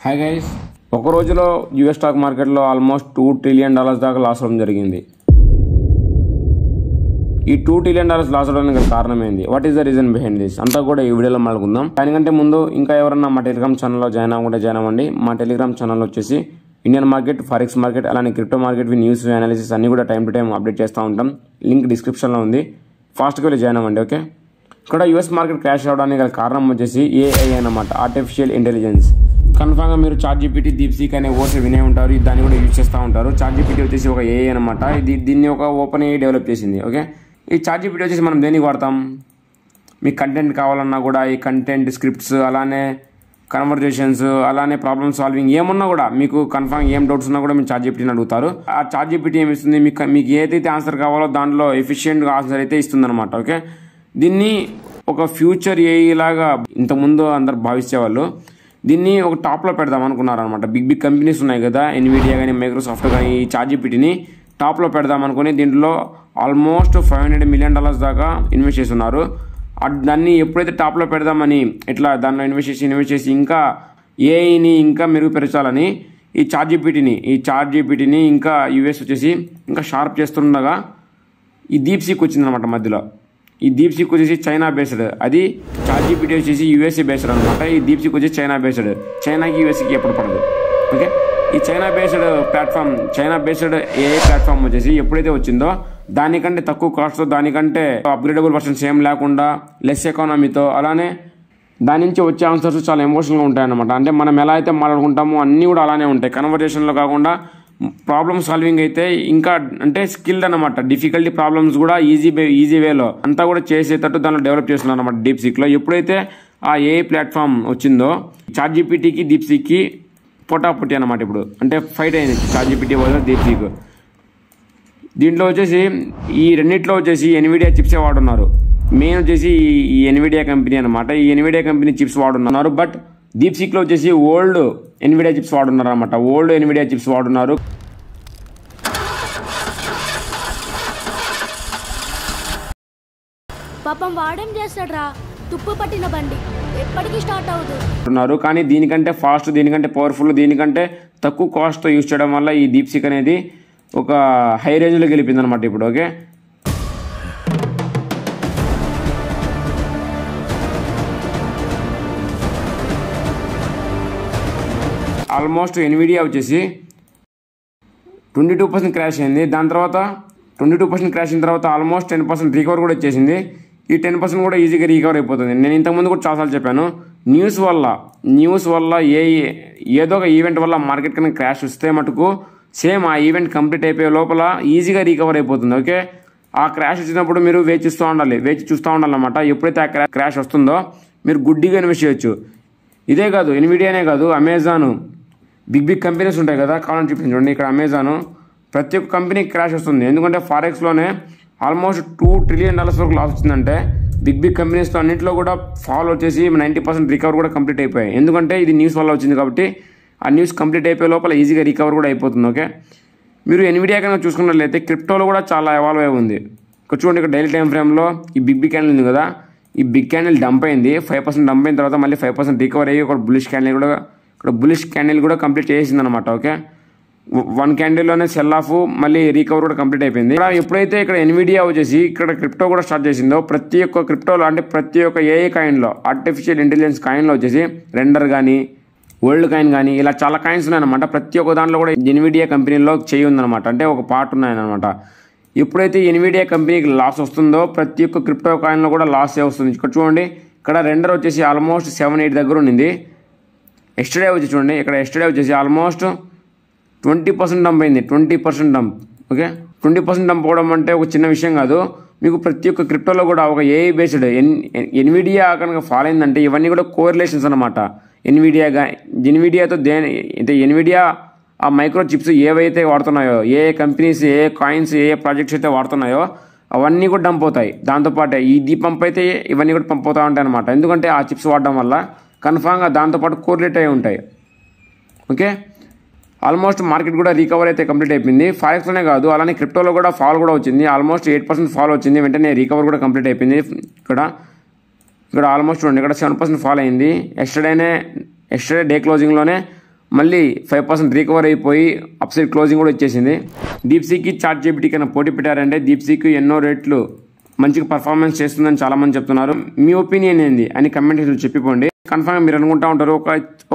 Hi guys, ఒక రోజులో US stock మార్కెట్లో ఆల్మోస్ట్ $2 ట్రిలియన్ దాకా లాస్ అవడం జరిగింది. ఈ $2 ట్రిలియన్ లాస్ అవడానికి కారణం ఏంది? What is the reason behind this అంతా కూడా ఈ వీడియోలో మాట్లాడుకుందాం. దానికంటే ముందు ఇంకా ఎవరన్నా మా టెలిగ్రామ్ ఛానల్లో జాయిన్ అవ్వకుంటే జాయిన్ అవ్వండి. మా టెలిగ్రామ్ ఛానల్ వచ్చేసి ఇండియన్ మార్కెట్, ఫారెక్స్ మార్కెట్, అలానే క్రిప్టో మార్కెట్ న్యూస్ అనాలిసిస్ అన్ని కూడా టైం టు టైం అప్డేట్ చేస్తూ ఉంటాం. లింక్ డిస్క్రిప్షన్లో ఉంది, ఫాస్ట్గా వెళ్ళి జాయిన్ అవ్వండి. ఓకే, ఇక్కడ యూఎస్ మార్కెట్ క్రాష్ అవడానికి గల కారణం వచ్చేసి ఏఐ అన్నమాట, ఆర్టిఫిషియల్ ఇంటెలిజెన్స్. కన్ఫామ్గా మీరు చాట్‌జీపీటీ, డీప్‌సీక్ అనే వర్డ్స్ వినే ఉంటారు, దాన్ని కూడా యూజ్ చేస్తూ ఉంటారు. చాట్‌జీపీటీ వచ్చేసి ఒక ఏఐ అనమాట. దీన్ని ఒక ఓపెన్ ఏఐ డెవలప్ చేసింది. ఓకే, ఈ చాట్‌జీపీటీ వచ్చేసి మనం దేనికి వాడతాం? మీకు కంటెంట్ కావాలన్నా కూడా ఈ కంటెంట్, స్క్రిప్ట్స్, అలానే కన్వర్జేషన్స్, అలానే ప్రాబ్లమ్ సాల్వింగ్ ఏమన్నా కూడా మీకు కన్ఫామ్ ఏం డౌట్స్ ఉన్నా కూడా మీరు చాట్‌జీపీటీని అడుగుతారు. ఆ చాట్‌జీపీటీ ఏమి ఇస్తుంది? మీకు ఏదైతే ఆన్సర్ కావాలో దాంట్లో ఎఫిషియెంట్గా ఆన్సర్ అయితే ఇస్తుందన్నమాట. ఓకే, దీన్ని ఒక ఫ్యూచర్ ఏఐ లాగా ఇంతకుముందు అందరు భావించేవాళ్ళు. దీన్ని ఒక టాప్లో పెడదాం అనుకున్నారనమాట. బిగ్ కంపెనీస్ ఉన్నాయి కదా, ఎన్విడియా కానీ, మైక్రోసాఫ్ట్ కానీ, ఈ చాట్‌జీపీటీని టాప్లో పెడదాం అనుకుని దీంట్లో ఆల్మోస్ట్ $500 మిలియన్ దాకా ఇన్వెస్ట్ చేస్తున్నారు. దాన్ని ఎప్పుడైతే టాప్లో పెడదామని ఇట్లా దానిలో ఇన్వెస్ట్ చేసి ఇంకా ఏఐని ఇంకా మెరుగుపరచాలని ఈ చాట్‌జీపీటీని ఇంకా యూఎస్ వచ్చేసి ఇంకా షార్ప్ చేస్తుండగా ఈ డీప్‌సీక్ వచ్చిందనమాట మధ్యలో. ఈ డీప్‌సీక్ వచ్చేసి చైనా బేస్డ్, అది చాట్‌జీపీటీ వచ్చేసి యూఎస్ఏ బేస్డ్ అనమాట. ఈ డీప్‌సీక్ వచ్చేసి చైనా బేస్డ్. చైనాకి యూఎస్ఏకి ఎప్పుడు పడదు. ఓకే, ఈ చైనా బేస్డ్ ఏఐ ప్లాట్ఫామ్ వచ్చేసి ఎప్పుడైతే వచ్చిందో దానికంటే తక్కువ కాస్ట్తో, దానికంటే అప్గ్రేడబుల్ వర్షన్స్ ఏం లేకుండా, లెస్ ఎకానమీతో, అలానే దాని నుంచి వచ్చే ఆన్సర్స్ చాలా ఎమోషనల్గా ఉంటాయన్నమాట. అంటే మనం ఎలా అయితే మాట్లాడుకుంటామో అన్నీ కూడా అలానే ఉంటాయి. కన్వర్జేషన్లో కాకుండా ప్రాబ్లమ్ సాల్వింగ్ అయితే ఇంకా అంటే స్కిల్డ్ అనమాట. డిఫికల్టీ ప్రాబ్లమ్స్ కూడా ఈజీ వేలో అంతా కూడా చేసేటట్టు దానిలో డెవలప్ చేస్తున్నారు అనమాట డీప్‌సీక్లో. ఎప్పుడైతే ఆ ఏఐ ప్లాట్ఫామ్ వచ్చిందో చాట్‌జీపీటీకి, డీప్‌సీక్కి పొటాపొట్టి అనమాట. ఇప్పుడు అంటే ఫైట్ అయింది చాట్‌జీపీటీ వర్సెస్ డీప్‌సీక్. దీంట్లో వచ్చేసి ఈ రెండిట్లో వచ్చేసి ఎన్విడియా చిప్సే వాడున్నారు. మెయిన్ వచ్చేసి ఈ ఎన్విడియా కంపెనీ అనమాట. ఈ ఎన్విడియా కంపెనీ చిప్స్ వాడున్నారు. బట్ డీప్‌సీక్లో వచ్చేసి ఓల్డ్ ఎన్విడియా చిప్స్ వాడున్నారు అనమాట. ఓల్డ్ ఎన్విడియా చిప్స్ వాడున్నారు. పాపం వాడేం చేస్తాడ్రా, తుప్పు పట్టిన బండి ఎప్పటికీ స్టార్ట్ అవుతుంది. కానీ దీనికంటే ఫాస్ట్, దీనికంటే పవర్ఫుల్, దీనికంటే తక్కువ కాస్ట్తో యూజ్ చేయడం వల్ల ఈ డీప్‌సీక్ అనేది ఒక హై రేంజ్లో గెలిపింది అనమాట ఇప్పుడు. ఓకే, ఆల్మోస్ట్ ఎన్విడియా వచ్చేసి 22% క్రాష్ అయింది. దాని తర్వాత 22% క్రాష్ అయిన తర్వాత ఆల్మోస్ట్ 10% రికవర్ కూడా వచ్చేసింది. ఈ 10% కూడా ఈజీగా రికవర్ అయిపోతుంది. నేను ఇంతకుముందు కూడా చాలాసార్లు చెప్పాను, న్యూస్ వల్ల ఏదో ఒక ఈవెంట్ వల్ల మార్కెట్ కన్నా క్రాష్ వస్తే మటుకు సేమ్ ఆ ఈవెంట్ కంప్లీట్ అయిపోయే లోపల ఈజీగా రికవర్ అయిపోతుంది. ఓకే, ఆ క్రాష్ వచ్చినప్పుడు మీరు వేచి చూస్తూ ఉండాలన్నమాట. ఎప్పుడైతే ఆ క్రాష్ వస్తుందో మీరు గుడ్డిగా ఇన్వెస్ట్ చేయొచ్చు. ఇదే కాదు, ఎన్విడియానే కాదు, అమెజాన్, బిగ్ కంపెనీస్ ఉంటాయి కదా, కావాలని చూపించండి. ఇక్కడ అమెజాన్ ప్రతి ఒక్క కంపెనీకి క్రాష్ వస్తుంది. ఎందుకంటే ఫారెక్స్లోనే ఆల్మోస్ట్ $2 ట్రిలియన్ వరకు లాస్ వచ్చిందంటే బిగ్ కంపెనీస్తో అన్నింటిలో కూడా ఫాల్ వచ్చేసి 90% రికవర్ కూడా కంప్లీట్ అయిపోయాయి. ఎందుకంటే ఇది న్యూస్ వల్ల వచ్చింది కాబట్టి ఆ న్యూస్ కంప్లీట్ అయిపోయే లోపల ఈజీగా రికవర్ కూడా అయిపోతుంది. ఓకే, మీరు ఎన్విడియా కన్నా చూసుకున్నట్లయితే క్రిప్టోలో కూడా చాలా ఎవాల్వ్ అయి ఉంది. ఇక్కడ చూడండి, ఇక్కడ డైలీ టైం ఫ్రేమ్లో ఈ బిగ్ క్యాండిల్ ఉంది కదా, ఈ బిగ్ క్యాండిల్ డంప్ అయింది. 5% డంప్ అయిన తర్వాత మళ్ళీ 5% రికవర్ అయ్యి ఒక బులిష్ క్యాండిల్ కూడా కంప్లీట్ చేసింది అనమాట. ఓకే, 1 క్యాండిల్లోనే సెల్ ఆఫ్, మళ్ళీ రికవర్ కూడా కంప్లీట్ అయిపోయింది. ఇక్కడ ఎప్పుడైతే ఇక్కడ ఎన్విడియా వచ్చేసి ఇక్కడ క్రిప్టో కూడా స్టార్ట్ చేసిందో, ప్రతి ఒక్క క్రిప్టోలో అంటే ప్రతి ఒక్క ఏఐ కాయిన్లో, ఆర్టిఫిషియల్ ఇంటెలిజెన్స్ కాయిన్లో వచ్చేసి రెండర్ కానీ, వరల్డ్ కాయిన్ కానీ, ఇలా చాలా కాయిన్స్ ఉన్నాయన్నమాట. ప్రతి ఒక్క దాంట్లో కూడా ఎన్విడియా కంపెనీలో చేయి ఉందన్నమాట, అంటే ఒక పార్ట్ ఉన్నాయన్నమాట. ఎప్పుడైతే ఎన్విడియా కంపెనీకి లాస్ వస్తుందో ప్రతి ఒక్క క్రిప్టో కాయిన్లో కూడా లాస్ వస్తుంది. ఇక్కడ చూడండి, ఇక్కడ రెండర్ వచ్చేసి ఆల్మోస్ట్ 7-8 దగ్గర ఉండింది. ఎస్టర్డే వచ్చి చూడండి, ఇక్కడ ఎస్టర్డే వచ్చేసి ఆల్మోస్ట్ 20% డంప్ అయింది. 20% డంప్. ఓకే, 20% డంప్ అవడం అంటే ఒక చిన్న విషయం కాదు. మీకు ప్రతి ఒక్క క్రిప్టోలో కూడా ఒక ఏఐ బేస్డ్ ఎన్విడియా కనుక ఫాలో అయిందంటే ఇవన్నీ కూడా కోరిలేషన్స్ అనమాట. ఎన్విడియాతో అంటే ఎన్విడియా ఆ మైక్రో చిప్స్ ఏవైతే వాడుతున్నాయో, ఏ కంపెనీస్, ఏ కాయిన్స్, ఏ ప్రాజెక్ట్స్ అయితే వాడుతున్నాయో అవన్నీ కూడా డంప్ అవుతాయి. దాంతోపాటే ఈ పంప్ అయితే ఇవన్నీ కూడా పంప్ అవుతూ ఉంటాయి అనమాట. ఎందుకంటే ఆ చిప్స్ వాడడం వల్ల కన్ఫామ్గా దాంతోపాటు కోరిలేట్ అయి ఉంటాయి. ఓకే, ఆల్మోస్ట్ మార్కెట్ కూడా రికవర్ అయితే కంప్లీట్ అయిపోయింది. ఫారెక్స్లోనే కాదు, అలానే క్రిప్టోలో కూడా ఫాల్ కూడా వచ్చింది. ఆల్మోస్ట్ 8% ఫాల్ వచ్చింది. వెంటనే రికవర్ కూడా కంప్లీట్ అయిపోయింది. ఇక్కడ ఆల్మోస్ట్ చూడండి, ఇక్కడ 7% ఫాల్ అయింది. ఎస్టర్డే డే క్లోజింగ్లోనే మళ్ళీ 5% రికవర్ అయిపోయి అప్సైడ్ క్లోజింగ్ కూడా వచ్చేసింది. డీప్సీకి చాట్ జీపీటీ కన్నా పోటీ పెట్టారంటే డీప్సీకి ఎన్నో రేట్లు మంచిగా పర్ఫార్మెన్స్ చేస్తుందని చాలా మంది చెప్తున్నారు. మీ ఒపీనియన్ ఏంది అని కమెంట్ సెక్షన్లో చెప్పిపోండి. కన్ఫర్మ్గా మీరు అనుకుంటా ఉంటారు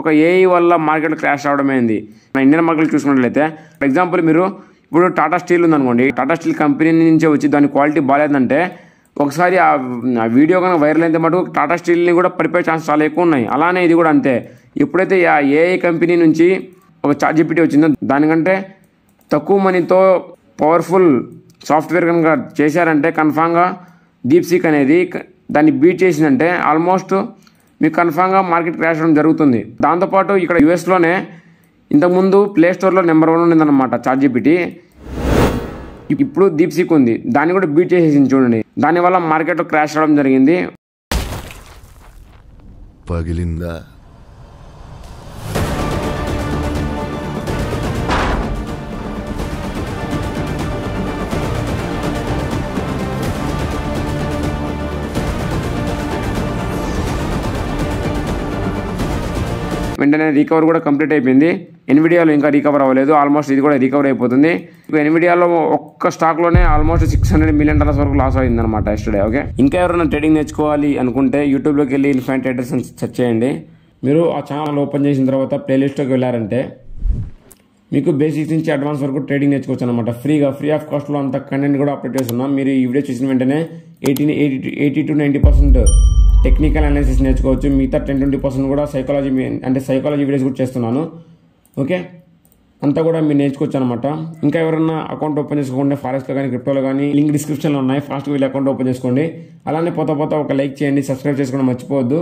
ఒక ఏఐ వల్ల మార్కెట్ క్రాష్ అవడం ఏంది. ఇండియన్ మార్కెట్ చూసుకున్నట్లయితే ఫర్ ఎగ్జాంపుల్ మీరు ఇప్పుడు టాటా స్టీల్ ఉందనుకోండి, టాటా స్టీల్ కంపెనీ నుంచే వచ్చి దాని క్వాలిటీ బాగాలేదంటే ఒకసారి ఆ వీడియో కనుక వైరల్ అయితే మటుకు టాటా స్టీల్ని కూడా పడిపోయే ఛాన్స్ చాలా ఎక్కువ ఉన్నాయి. అలానే ఇది కూడా అంతే. ఎప్పుడైతే ఆ ఏఐ కంపెనీ నుంచి ఒక చాట్ జీపీటీ వచ్చిందో దానికంటే తక్కువ మనీతో పవర్ఫుల్ సాఫ్ట్వేర్ కనుక చేశారంటే కన్ఫామ్గా డీప్సీక్ అనేది దాన్ని బీట్ చేసిందంటే ఆల్మోస్ట్ మీకు కన్ఫామ్గా మార్కెట్ క్రాష్ అవ్వడం జరుగుతుంది. దాంతోపాటు ఇక్కడ యూఎస్లోనే ఇంతకుముందు ప్లే స్టోర్లో నెంబర్ 1 ఉండిందన్నమాట చాట్ జీపీటీ. ఇప్పుడు డీప్సీక్ ఉంది, దాన్ని కూడా బీట్ చేసేసింది చూడండి. దానివల్ల మార్కెట్లో క్రాష్ అవ్వడం జరిగింది. పగిలిందా? వెంటనే రికవర్ కూడా కంప్లీట్ అయిపోయింది. ఎన్విడియాలో ఇంకా రికవర్ అవ్వలేదు, ఆల్మోస్ట్ ఇది కూడా రికవర్ అయిపోతుంది. ఎన్విడియాలో ఒక్క స్టాక్లోనే ఆల్మోస్ట్ $600 మిలియన్ వరకు లాస్ అయిందనమాట ఎస్టర్డే. ఓకే, ఇంకా ఎవరైనా ట్రేడింగ్ నేర్చుకోవాలి అనుకుంటే యూట్యూబ్లోకి వెళ్ళి ఇన్ఫైన్ ట్రేడర్స్ అని సెర్చ్ చేయండి. మీరు ఆ ఛానల్ ఓపెన్ చేసిన తర్వాత ప్లేలిస్ట్లోకి వెళ్ళారంటే మీకు బేసిక్స్ నుంచి అడ్వాన్స్ వరకు ట్రేడింగ్ నేర్చుకోవచ్చు అనమాట. ఫ్రీ ఆఫ్ కాస్ట్లో అంత కంటెంట్ కూడా అప్లోడ్ చేస్తున్నాం. మీరు ఈ వీడియో చూసిన వెంటనే 80 to 90% టెక్నికల్ అనాలిసిస్ నేర్చుకోవచ్చు. మిగతా 10-20% కూడా సైకాలజీ వీడియోస్ కూడా చేస్తున్నాను. ఓకే, అంతా కూడా మీరు నేర్చుకోవచ్చు అనమాట. ఇంకా ఎవరైనా అకౌంట్ ఓపెన్ చేసుకోండి, ఫారెక్స్లో కానీ క్రిప్టోలో కానీ లింక్ డిస్క్రిప్షన్లో ఉన్నాయి. ఫాస్ట్గా వెళ్ళి అకౌంట్ ఓపెన్ చేసుకోండి. అలానే పోతా ఒక లైక్ చేయండి, సబ్స్క్రైబ్ చేసుకోవడం మర్చిపోవద్దు.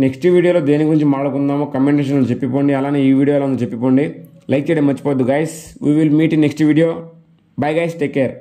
నెక్స్ట్ వీడియోలో దేని గురించి మాట్లాడుకుందామో కమెంట్ సెక్షన్లో చెప్పిపోండి. అలానే ఈ వీడియోలో చెప్పిపోండి. లైక్ చేయడం మర్చిపోవద్దు guys. We will meet in next video. Bye guys, take care.